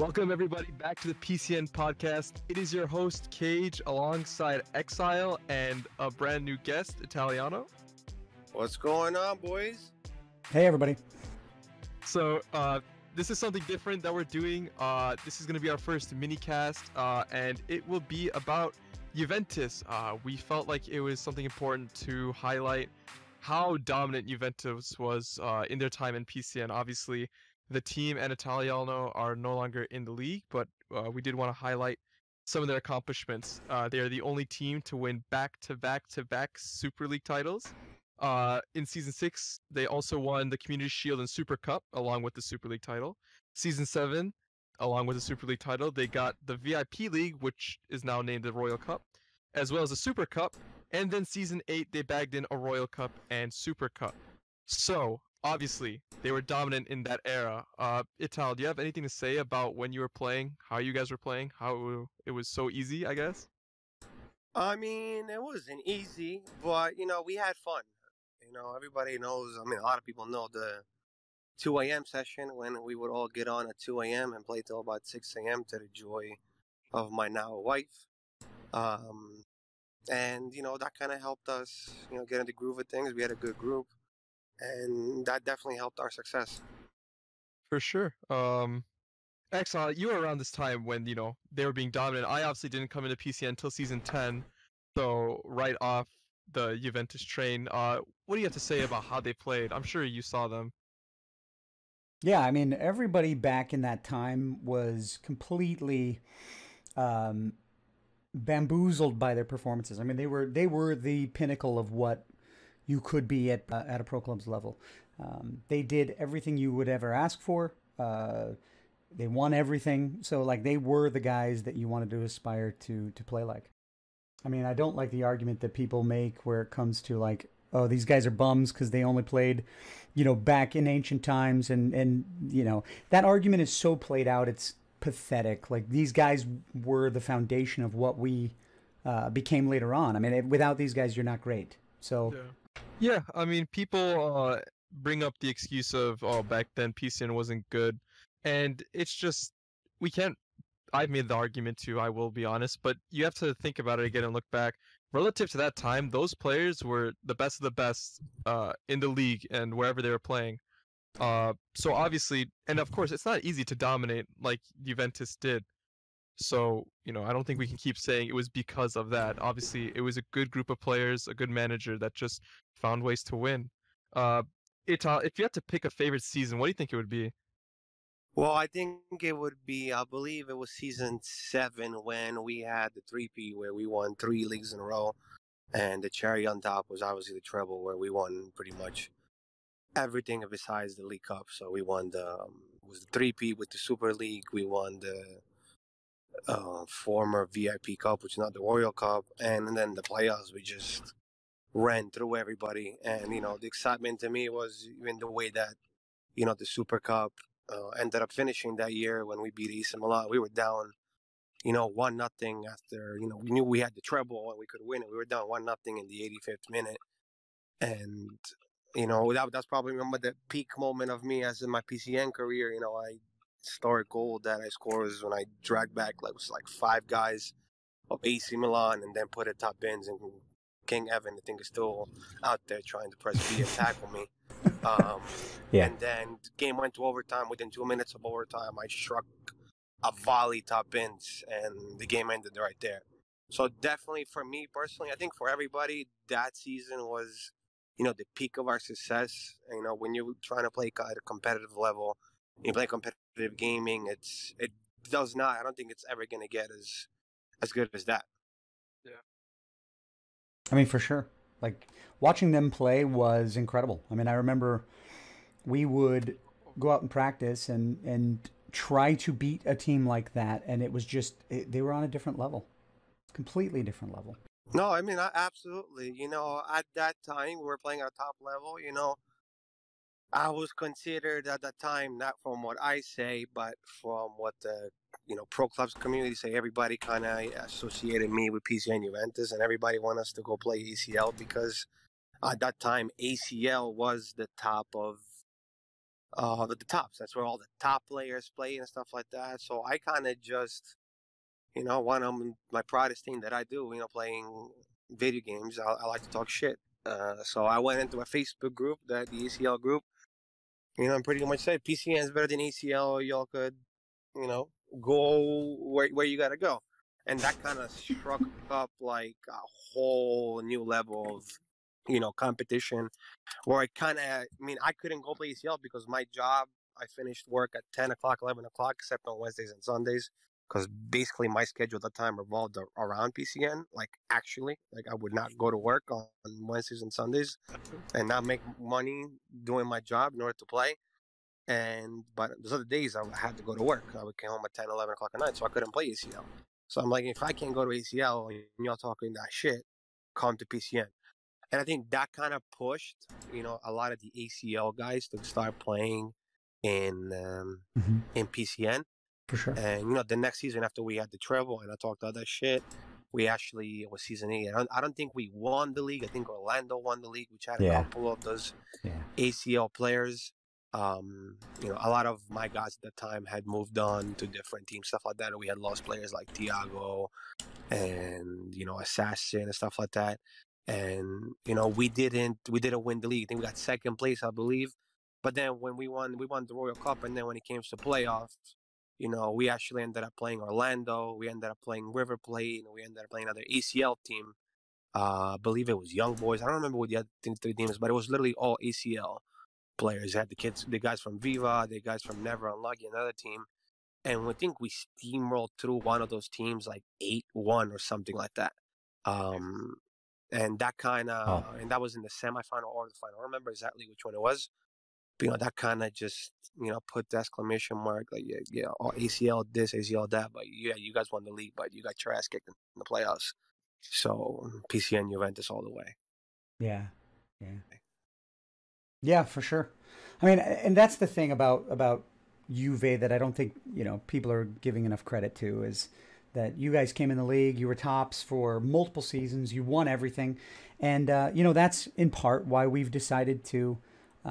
Welcome everybody back to the PCN Podcast. It is your host Cage alongside eKsiSLe and a brand new guest, Italiano. What's going on, boys? Hey everybody. So this is something different that we're doing. This is going to be our first minicast, and it will be about Juventus. We felt like it was something important to highlight how dominant Juventus was in their time in PCN. Obviously, the team and Italiano are no longer in the league, but we did want to highlight some of their accomplishments. They are the only team to win back-to-back Super League titles. In Season 6, they also won the Community Shield and Super Cup, along with the Super League title. Season 7, along with the Super League title, they got the VIP League, which is now named the Royal Cup, as well as the Super Cup. And then Season 8, they bagged in a Royal Cup and Super Cup. So, obviously, they were dominant in that era. Ital, do you have anything to say about when you were playing, how you guys were playing, how it was so easy, I guess? I mean, it wasn't easy, but, we had fun. Everybody knows, a lot of people know the 2 a.m. session when we would all get on at 2 a.m. and play till about 6 a.m. to the joy of my now wife. And, that kind of helped us, get in the groove of things. We had a good group. And that definitely helped our success. For sure. eKsiSLe, you were around this time when, they were being dominant. I obviously didn't come into PCN until Season 10, so right off the Juventus train. What do you have to say about how they played? I'm sure you saw them. Yeah, I mean, everybody back in that time was completely bamboozled by their performances. I mean, they were the pinnacle of what you could be at a pro club's level. They did everything you would ever ask for. They won everything. So, they were the guys that you wanted to aspire to play like. I mean, I don't like the argument that people make where it comes to oh, these guys are bums because they only played, back in ancient times. And that argument is so played out, it's pathetic. These guys were the foundation of what we became later on. I mean, without these guys, you're not great. So... Yeah, I mean, people bring up the excuse of, back then PCN wasn't good. And it's just, we can't, I've made the argument too, I will be honest, but you have to think about it again and look back. Relative to that time, those players were the best of the best in the league and wherever they were playing. So obviously, and of course, it's not easy to dominate like Juventus did. So, I don't think we can keep saying it was because of that. Obviously, it was a good group of players, a good manager that just found ways to win. If you had to pick a favorite season, what do you think it would be? Well, I think it would be, I believe it was Season 7 when we had the 3P where we won 3 leagues in a row. And the cherry on top was obviously the treble where we won pretty much everything besides the League Cup. So we won was the 3P with the Super League. We won the former VIP Cup, which is not the Royal Cup, and then the playoffs we just ran through everybody. And the excitement to me was even the way that the Super Cup ended up finishing that year when we beat AC Milan. We were down 1-0 after we knew we had the treble and we could win it. We were down 1-0 in the 85th minute, and that's probably the peak moment of me as in my PCN career. Historic goal that I scored was when I dragged back was 5 guys of AC Milan and then put it top bins, and King Evan, I think, is still out there trying to press B and tackle me. Yeah. And then the game went to overtime. Within 2 minutes of overtime, I struck a volley top bins, and the game ended right there. So definitely for me personally, I think for everybody, that season was, the peak of our success. When you're trying to play at a competitive level, you play competitive gaming, it does not, I don't think it's ever going to get as good as that. Yeah. I mean, for sure. Watching them play was incredible. I mean, I remember we would go out and practice and try to beat a team like that, and it was just, they were on a different level. Completely different level. No, I mean, absolutely. At that time, we were playing at a top level, I was considered at that time, not from what I say, but from what the pro clubs community say. Everybody kind of associated me with PCN Juventus, and everybody wanted us to go play ACL because at that time ACL was the top of the tops. That's where all the top players play and stuff like that. So I kind of just, one of my proudest thing that I do, playing video games, I like to talk shit. So I went into a Facebook group, the ACL group, and pretty much said PCN is better than ACL. Y'all could, go where you got to go. And that kind of struck up like a whole new level of, competition where I couldn't go play ACL because my job, I finished work at 10 o'clock, 11 o'clock, except on Wednesdays and Sundays. Because basically my schedule at the time revolved around PCN. Actually, I would not go to work on Wednesdays and Sundays and not make money doing my job in order to play. But those other days I had to go to work. I would come home at 10, 11 o'clock at night, so I couldn't play ACL. So I'm like, if I can't go to ACL and y'all talking that shit, come to PCN. And I think that kind of pushed, a lot of the ACL guys to start playing in PCN. For sure. And, the next season after we had the treble and I talked all that shit, it was season 8. I don't think we won the league. I think Orlando won the league, which had a couple of those ACL players. A lot of my guys at the time had moved on to different teams, stuff like that. And we had lost players like Tiago and, Assassin and stuff like that. And, we didn't win the league. I think we got second place, I believe. But then when we won the Royal Cup, and then when it came to playoffs, we actually ended up playing Orlando. We ended up playing River Plate, and we ended up playing another ACL team. I believe it was Young Boys. I don't remember what the other three teams, but it was literally all ACL players. They had the guys from Viva, the guys from Never Unlucky, another team. And I think we steamrolled through one of those teams 8-1 or something like that. And that and that was in the semifinal or the final. I don't remember exactly which one it was. But, that kind of just, put the exclamation mark, ACL this, ACL that. But, you guys won the league, but you got your ass kicked in the playoffs. So, PCN Juventus all the way. Yeah. Yeah, for sure. I mean, and that's the thing about Juve that I don't think, people are giving enough credit to is that you guys came in the league, you were tops for multiple seasons, you won everything. And, that's in part why we've decided to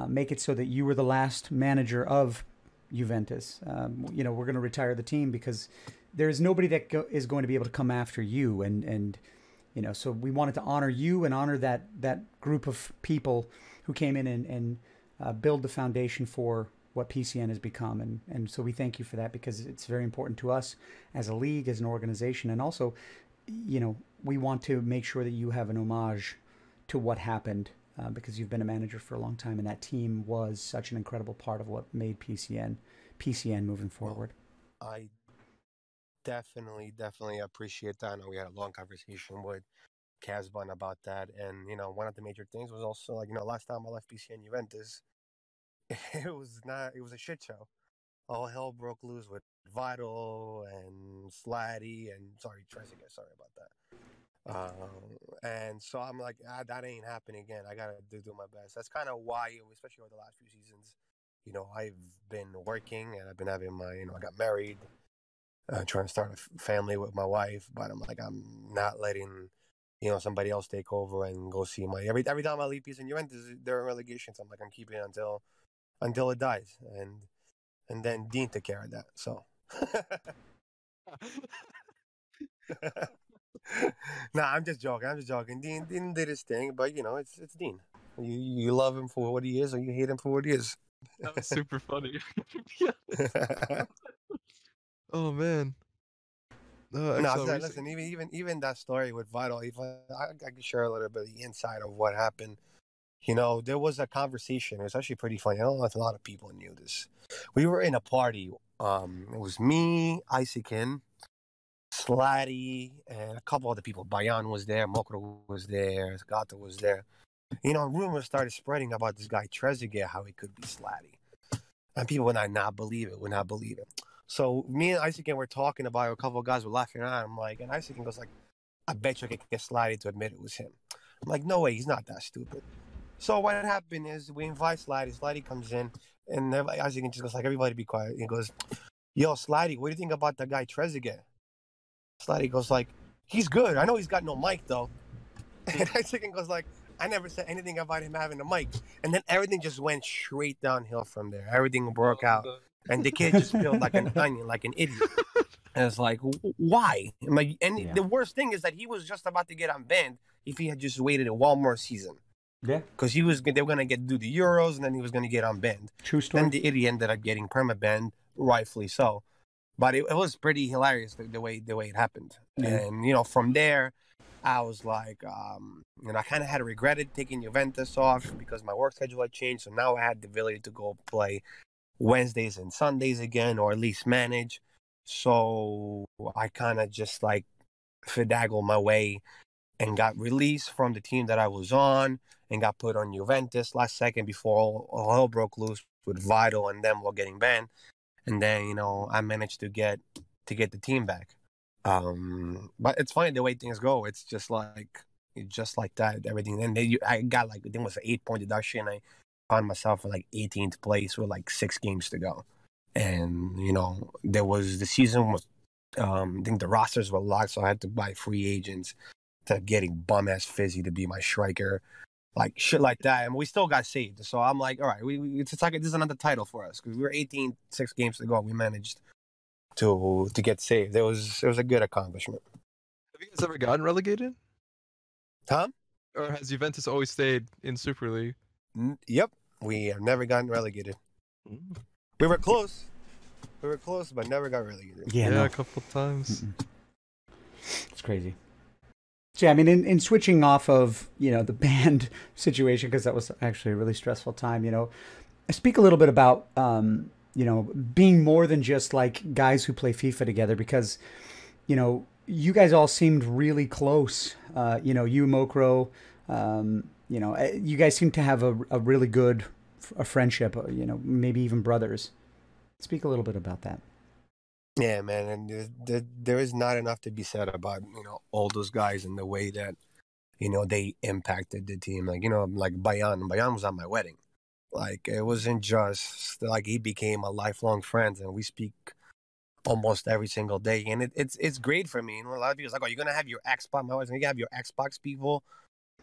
make it so that you were the last manager of Juventus. We're going to retire the team because there's nobody that is going to be able to come after you. And so we wanted to honor you and honor that group of people who came in and build the foundation for what PCN has become. And so we thank you for that because it's very important to us as a league, as an organization. And also, we want to make sure that you have an homage to what happened because you've been a manager for a long time, and that team was such an incredible part of what made PCN moving forward. I definitely appreciate that. I know we had a long conversation with Casbon about that, and one of the major things was also last time I left PCN Juventus, it was a shit show. All hell broke loose with Vital and Slatty and Trezeguet. Sorry about that. And so I'm like, that ain't happening again. I gotta do my best. That's kind of why, especially over the last few seasons, I've been working and I've been having my, I got married, trying to start a family with my wife, but I'm not letting, somebody else take over and go see every time I leave PCN Juventus, they're in relegation. So I'm keeping it until it dies, and then Dean took care of that. So. Nah, I'm just joking. Dean did his thing, but it's Dean. You love him for what he is, or you hate him for what he is. That was super funny. Oh man. Listen. Even that story with Vital, I can share a little bit of the inside of what happened. There was a conversation. It was actually pretty funny. I don't know if a lot of people knew this. We were in a party. It was me, Isaacin, Slatty, and a couple other people. Bayan was there, Mokro was there, Gato was there. Rumors started spreading about this guy Trezeguet, how he could be Slatty. And people would not believe it. So me and Isaacin were talking about it. A couple of guys were laughing around. I'm like, and Isaacin goes like, I bet you I could get Slatty to admit it was him. I'm like, no way, he's not that stupid. So what happened is we invite Slatty. Slatty comes in, and Isaacin just goes like, everybody be quiet. He goes, yo, Slatty, what do you think about that guy Trezeguet? Slatty goes like, he's good. I know he's got no mic though. And Isaacin goes like, I never said anything about him having a mic. And then everything just went straight downhill from there. Everything broke out. And the kid just peeled like an onion, like an idiot. And it's like, why? I'm like, and the worst thing is that he was just about to get unbanned if he had just waited one more season. Yeah. Because they were going to do the Euros, and then he was going to get unbanned. True story. Then the idiot ended up getting perma-banned, rightfully so. But it was pretty hilarious the way it happened. And, from there, I was like, I kind of had regretted taking Juventus off because my work schedule had changed. So now I had the ability to go play Wednesdays and Sundays again, or at least manage. So I kind of just like finagled my way and got released from the team that I was on and got put on Juventus last second before all hell broke loose with Vital and them all getting banned. And then, I managed to get the team back. But it's funny the way things go. It's just like that, everything. And then I got like, I think it was an 8-point deduction. I found myself in like 18th place with like 6 games to go. And, there was the season was, I think the rosters were locked, so I had to buy free agents to getting bum-ass Fizzy to be my striker, like shit like that. And we still got saved. So I'm like, all right, it's like this is another title for us because we were 18, 6 games to go. We managed to get saved. It was a good accomplishment. Have you guys ever gotten relegated? Huh? Or has Juventus always stayed in Super League? Yep. We have never gotten relegated. We were close. But never got relegated. Yeah, a couple times. It's crazy. So, yeah, I mean, in switching off of, the band situation, because that was actually a really stressful time, I speak a little bit about, being more than just like guys who play FIFA together, because, you guys all seemed really close. You, Mokro, you guys seem to have a really good friendship, maybe even brothers. Speak a little bit about that. Yeah, man, and there is not enough to be said about all those guys and the way that they impacted the team. Like Bayan was at my wedding. Like it wasn't just like he became a lifelong friend, and we speak almost every single day. And it's great for me. A lot of people are like, "Oh, you're gonna have your Xbox?" My wife's gonna have your Xbox people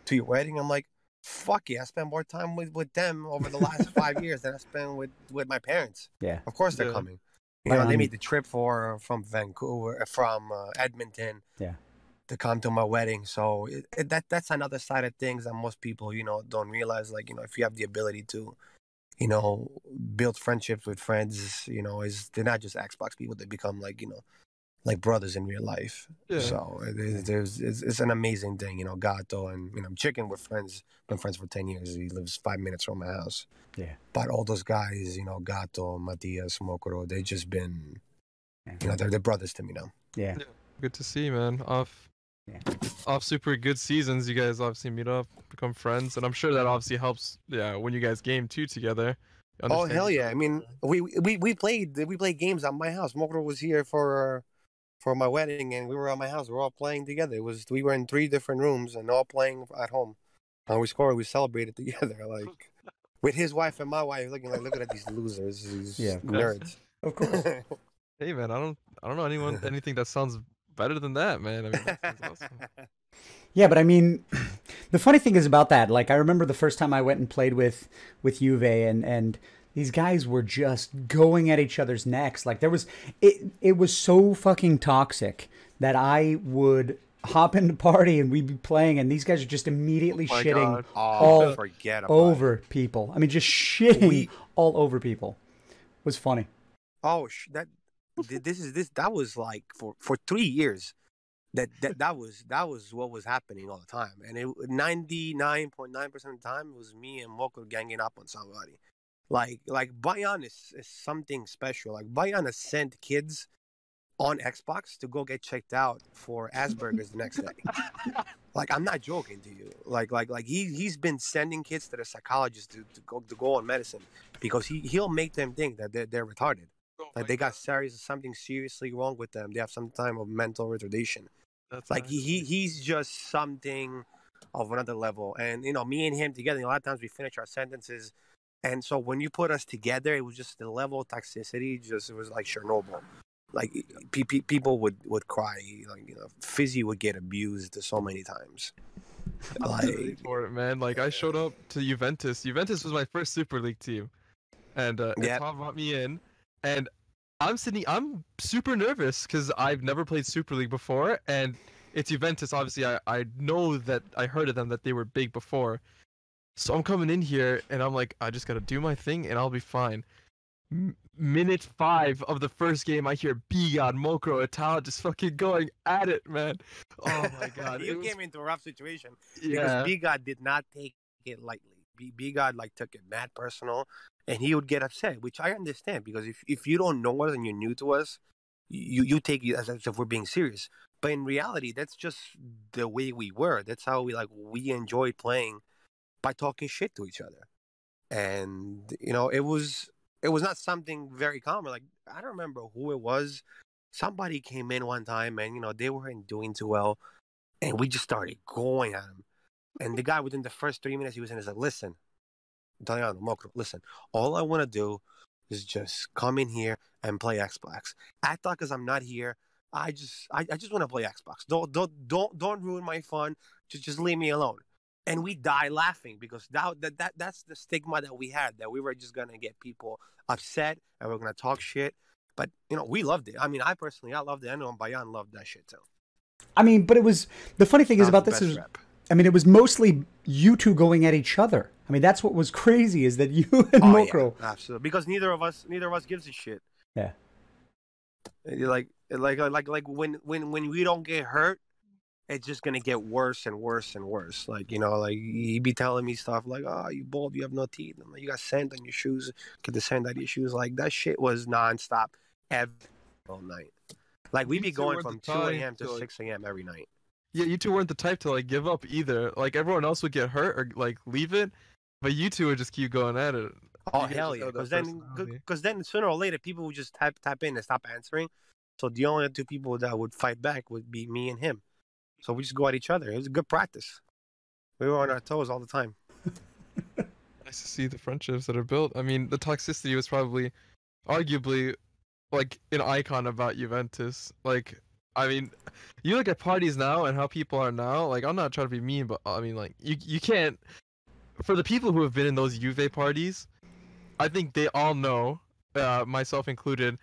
to your wedding. I'm like, fuck yeah! I spent more time with them over the last 5 years than I spent with my parents. Yeah, of course they're coming. They made the trip from Vancouver, from Edmonton, to come to my wedding. So that's another side of things that most people, don't realize. Like, if you have the ability to, build friendships with friends, they're not just Xbox people. They become like brothers in real life. Yeah. So it's an amazing thing, Gato and Chicken. We're friends. Been friends for 10 years. He lives 5 minutes from my house. Yeah. But all those guys, Gato, Matias, Mokoro, they've just been, they're brothers to me now. Yeah. Good to see, man. Off super good seasons, you guys obviously meet up, become friends, and I'm sure that obviously helps. Yeah, when you guys game too together. Oh hell yeah! I mean, we played games at my house. Mokoro was here for my wedding, and we were at my house. We were all playing together. We were in 3 different rooms and all playing at home. And we scored. We celebrated together, like with his wife and my wife, looking look at these losers, these nerds. Of course. Hey man, I don't know anything that sounds better than that, man. I mean, that's awesome. Yeah, but I mean, the funny thing is about that. Like, I remember the first time I went and played with Juve, and these guys were just going at each other's necks. Like it was so fucking toxic that I would hop into party and we'd be playing, and these guys are just immediately shitting all over people. I mean, just shitting all over people. It was funny. Oh, that was like for 3 years. That was what was happening all the time, and 99.9% of the time it was me and Moko ganging up on somebody. Like Bayan is something special. Like Bayan has sent kids on Xbox to go get checked out for Asperger's the next day. Like, I'm not joking to you. Like he's been sending kids to the psychologist to go on medicine because he'll make them think that they're retarded. Like they got something seriously wrong with them. They have some type of mental retardation. That's like he's just something of another level. And me and him together, a lot of times we finish our sentences. And so when you put us together, it was just the level of toxicity. It was like Chernobyl. Like people would cry. Like Fizzy would get abused so many times. I'm ready for it, man. Like I showed up to Juventus. Juventus was my first Super League team, and Tom brought me in, and I'm super nervous because I've never played Super League before, and it's Juventus. Obviously, I know that I heard of them that they were big before, so I'm coming in here and I'm like, I just gotta do my thing and I'll be fine. Minute 5 of the first game, I hear Bigod, Mokro, Italiano just fucking going at it, man. Oh my god. You came into a rough situation Yeah. because Bigod did not take it lightly. Bigod like took it mad personal, and he would get upset, which I understand because if you don't know us and you're new to us, you take it as if we're being serious. But in reality, that's just the way we were. That's how we enjoyed playing by talking shit to each other, and it was not something very common. Like I don't remember who it was. Somebody came in one time and they weren't doing too well, and we just started going at him. And the guy within the first 3 minutes he was in is like, listen, Italiano, Mokro, listen, all I want to do is just come in here and play Xbox. I thought because I'm not here, I just want to play Xbox. Don't ruin my fun. Just leave me alone. And we die laughing because that's the stigma that we had, that we were just gonna get people upset and we're gonna talk shit. But we loved it. I mean, I loved it. I know Bayan loved that shit too. I mean, but it was the funny thing is about this is, I mean, it was mostly you two going at each other. I mean, that's what was crazy is that you and Mokro. Yeah, absolutely, because neither of us gives a shit. Yeah. Like when we don't get hurt, it's just gonna get worse and worse and worse. Like he'd be telling me stuff like, "Oh, you bald, you have no teeth. I'm like, you got sand on your shoes. Get the sand out of your shoes." Like that shit was nonstop every all night. Like we'd be going from 2 a.m. to 6 a.m. every night. Yeah, you two weren't the type to give up either. Like everyone else would get hurt or leave it, but you two would just keep going at it. Oh hell yeah! Because then sooner or later people would just type in and stop answering. So the only two people that would fight back would be me and him. So we just go at each other. It was a good practice. We were on our toes all the time. Nice to see the friendships that are built. I mean, the toxicity was probably, arguably, an icon about Juventus. I mean, you look at parties now and how people are now. I'm not trying to be mean, but I mean, you can't. For the people who have been in those Juve parties, I think they all know, myself included.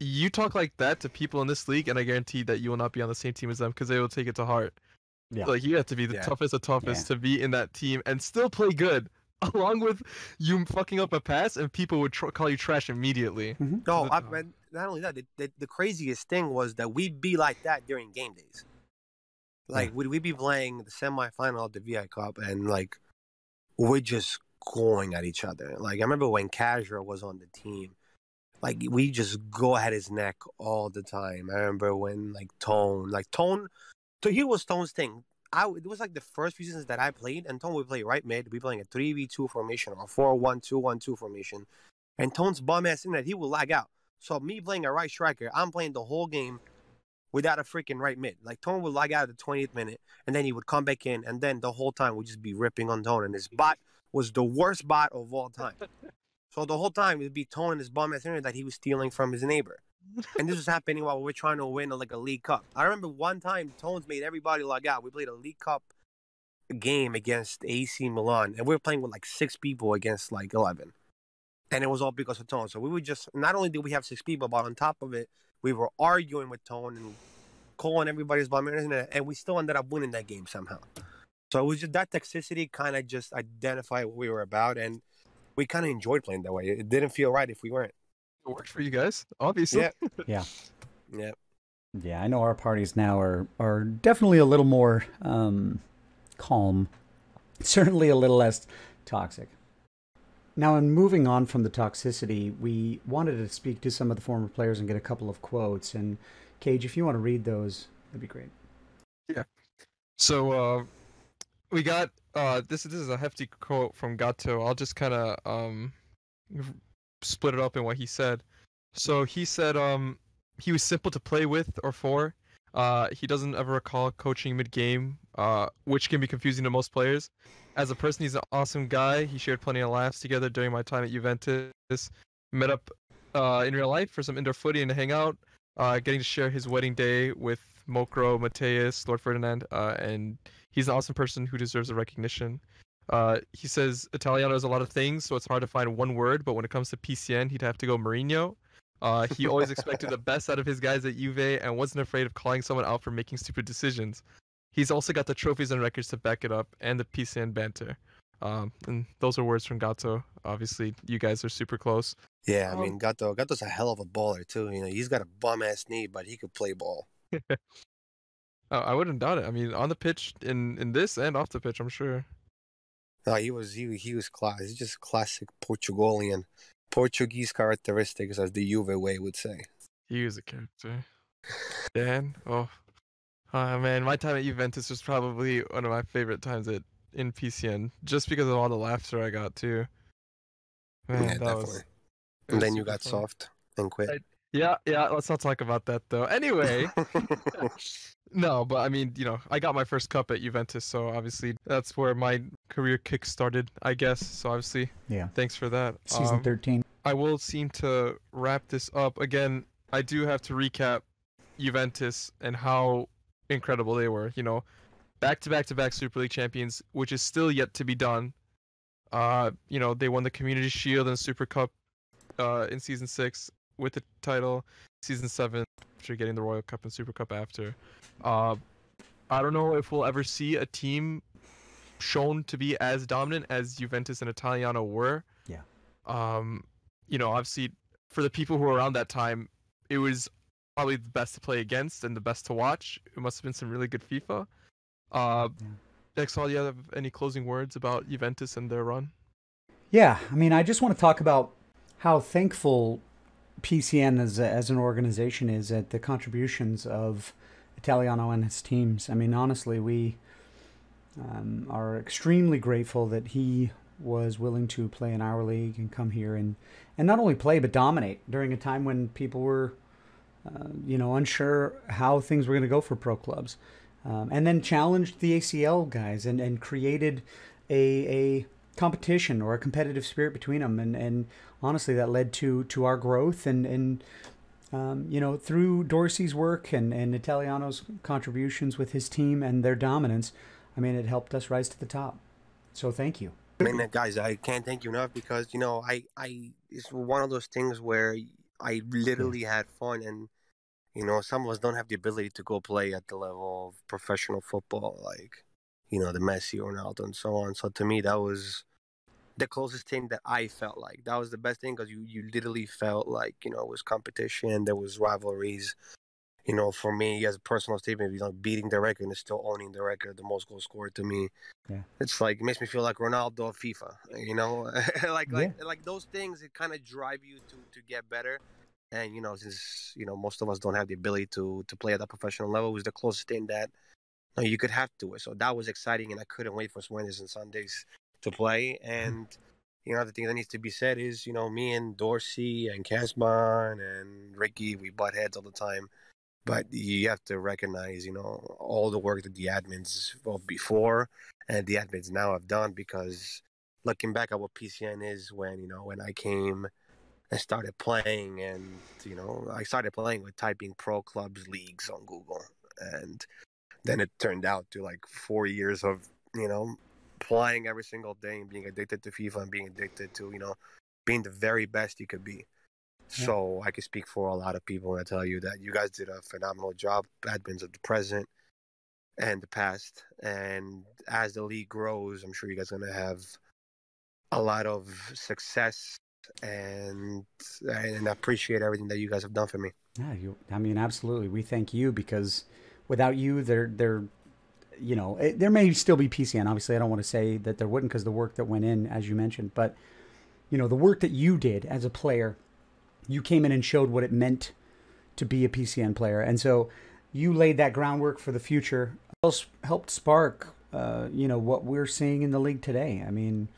You talk like that to people in this league, and I guarantee that you will not be on the same team as them because they will take it to heart. Yeah. You have to be the toughest of toughest to be in that team and still play good, along with you fucking up a pass and people would call you trash immediately. Mm-hmm. No, not only that, the craziest thing was that we'd be like that during game days. We'd be playing the semifinal of the VI Cup, and we're just going at each other. I remember when Casual was on the team. We just go at his neck all the time. I remember when, Tone, here was Tone's thing. It was, the first few seasons that I played, and Tone would play right mid. We'd be playing a 3v2 formation or 4-1-2-1-2 formation. And Tone's bum-ass in that, he would lag out. So me playing a right striker, I'm playing the whole game without a freaking right mid. Tone would lag out at the 20th minute, and then he would come back in, and then the whole time we'd just be ripping on Tone. And his bot was the worst bot of all time. So the whole time it would be Tone and his bum ass internet that he was stealing from his neighbor. And this was happening while we were trying to win a League Cup. I remember one time Tone's made everybody log out. We played a League Cup game against AC Milan, and we were playing with 6 people against 11. And it was all because of Tone. So we would just, not only did we have 6 people, but on top of it, we were arguing with Tone and calling everybody's bum internet, and we still ended up winning that game somehow. So it was just that toxicity kind of just identified what we were about, and we kind of enjoyed playing that way. It didn't feel right if we weren't. It worked for you guys, obviously. Yeah. Yeah. Yeah, I know our parties now are definitely a little more calm. Certainly a little less toxic. Now, in moving on from the toxicity, we wanted to speak to some of the former players and get a couple of quotes. And, Cage, if you want to read those, that'd be great. Yeah. So, we got this is a hefty quote from Gatto. I'll just kind of split it up in what he said. So he said he was simple to play with or for. He doesn't ever recall coaching mid-game, which can be confusing to most players. As a person, he's an awesome guy. He shared plenty of laughs together during my time at Juventus. Met up in real life for some indoor footy and to hang out. Getting to share his wedding day with Mokro, Mateus, Lord Ferdinand, and He's an awesome person who deserves a recognition. He says Italiano is a lot of things, so it's hard to find one word. But when it comes to PCN, he'd have to go Mourinho. He always expected the best out of his guys at Juve and wasn't afraid of calling someone out for making stupid decisions. He's also got the trophies and records to back it up, and the PCN banter. And those are words from Gato. Obviously, you guys are super close. Yeah, I mean, Gato's a hell of a baller too. You know, he's got a bum ass knee, but he could play ball. I wouldn't doubt it. I mean, on the pitch, in this and off the pitch, I'm sure. No, he was class. He's just classic Portuguese characteristics, as the Juve way would say. He was a character. Dan, oh man, my time at Juventus was probably one of my favorite times in PCN, just because of all the laughter I got too. Man, yeah, definitely. And then you got soft and quit. Yeah. Let's not talk about that though. Anyway, no, but I mean, I got my first cup at Juventus, so obviously that's where my career kick started, I guess. So obviously, yeah. Thanks for that. Season 13. I will seem to wrap this up again. I do have to recap Juventus and how incredible they were. Back-to-back Super League champions, which is still yet to be done. They won the Community Shield and Super Cup in Season 6 with the title. Season 7 after getting the Royal Cup and Super Cup after. I don't know if we'll ever see a team shown to be as dominant as Juventus and Italiano were. Yeah. Obviously, for the people who were around that time, it was probably the best to play against and the best to watch. It must have been some really good FIFA. eKsiSLe, do you have any closing words about Juventus and their run? Yeah, I mean, I just want to talk about how thankful PCN as an organization is at the contributions of Italiano and his teams. I mean, honestly, we are extremely grateful that he was willing to play in our league and come here and not only play but dominate during a time when people were unsure how things were going to go for pro clubs. And then challenged the ACL guys and created a competition or a competitive spirit between them. And honestly, that led to our growth and through Dorsey's work and Italiano's contributions with his team and their dominance, I mean, it helped us rise to the top. So thank you. I mean, guys, I can't thank you enough because, it's one of those things where I literally had fun and, some of us don't have the ability to go play at the level of professional football, like, the Messi, Ronaldo, and so on. So to me, that was the closest thing that I felt like. That was the best thing because you literally felt like, it was competition, there was rivalries. For me, as a personal statement, beating the record and still owning the record, the most goals scored to me. Yeah. It's like, it makes me feel like Ronaldo of FIFA, like those things, it kind of drive you to get better. And, since, most of us don't have the ability to play at that professional level, it was the closest thing that you could have to it. So that was exciting, and I couldn't wait for Wednesdays and Sundays to play. And, the thing that needs to be said is, me and Dorsey and Casman and Ricky, we butt heads all the time. But you have to recognize, all the work that the admins of before and the admins now have done, because looking back at what PCN is when I came and started playing and, I started playing with typing pro clubs leagues on Google. And then it turned out to like 4 years of, playing every single day and being addicted to FIFA and being addicted to, being the very best you could be. So I can speak for a lot of people and I tell you that you guys did a phenomenal job, admins of the present and the past. And as the league grows, I'm sure you guys are going to have a lot of success, and I appreciate everything that you guys have done for me. Yeah, absolutely. We thank you because without you, there may still be PCN. Obviously, I don't want to say that there wouldn't because the work that went in, as you mentioned, but the work that you did as a player, you came in and showed what it meant to be a PCN player. And so you laid that groundwork for the future. It helped spark, what we're seeing in the league today. I mean,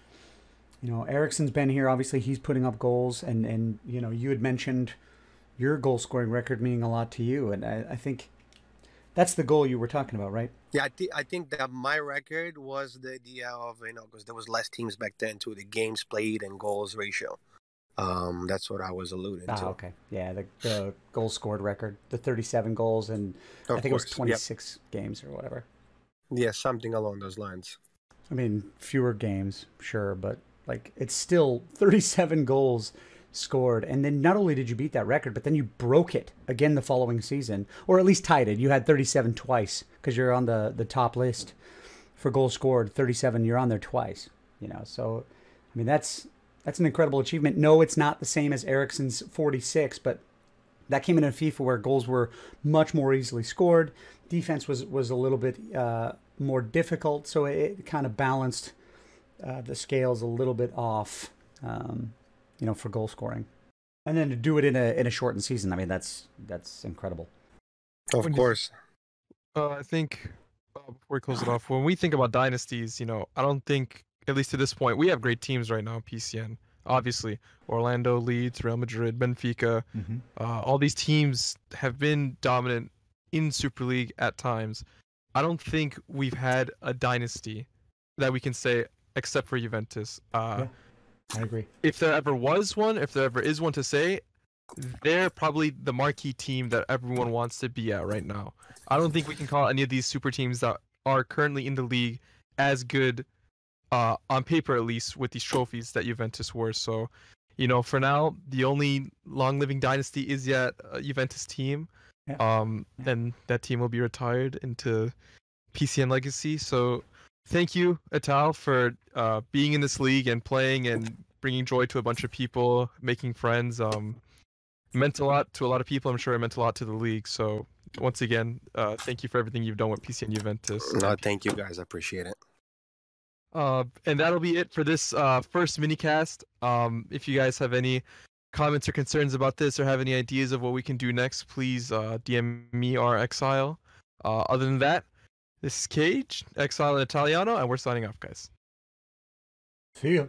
Ericsson's been here. Obviously, he's putting up goals. And you had mentioned your goal scoring record meaning a lot to you. And I think that's the goal you were talking about, right? Yeah, I think that my record was the idea of, because there was less teams back then to the games played and goals ratio. That's what I was alluding to. Okay. Yeah, the goals scored record, the 37 goals, and I think it was 26 games or whatever. Yeah, something along those lines. I mean, fewer games, sure, but like it's still 37 goals scored. And then not only did you beat that record, but then you broke it again the following season, or at least tied it. You had 37 twice because you're on the top list for goals scored. 37, you're on there twice. You know, so I mean that's an incredible achievement. No, it's not the same as Eriksen's 46, but that came in a FIFA where goals were much more easily scored. Defense was a little bit more difficult, so it kind of balanced the scales a little bit off, you know, for goal scoring. And then to do it in a shortened season, I mean, that's incredible. Of course. I think before we close it off, when we think about dynasties, you know, I don't think, at least to this point, we have great teams right now. PCN, obviously, Orlando, Leeds, Real Madrid, Benfica, all these teams have been dominant in Super League at times. I don't think we've had a dynasty that we can say, except for Juventus. Yeah, I agree. If there ever was one, if there ever is one to say, they're probably the marquee team that everyone wants to be at right now. I don't think we can call any of these super teams that are currently in the league as good, on paper at least, with these trophies that Juventus were. So, you know, for now, the only long-living dynasty is yet a Juventus team. Yeah. And that team will be retired into PCN legacy. So thank you, Ital, for being in this league and playing and bringing joy to a bunch of people, making friends. Meant a lot to a lot of people. I'm sure it meant a lot to the league. So once again, thank you for everything you've done with PCN Juventus. No, thank you guys. I appreciate it. And that'll be it for this first minicast. If you guys have any comments or concerns about this or have any ideas of what we can do next, please DM me or eKsiSLe. Other than that, this is Cage, eKsiSLe and Italiano, and we're signing off, guys. See ya.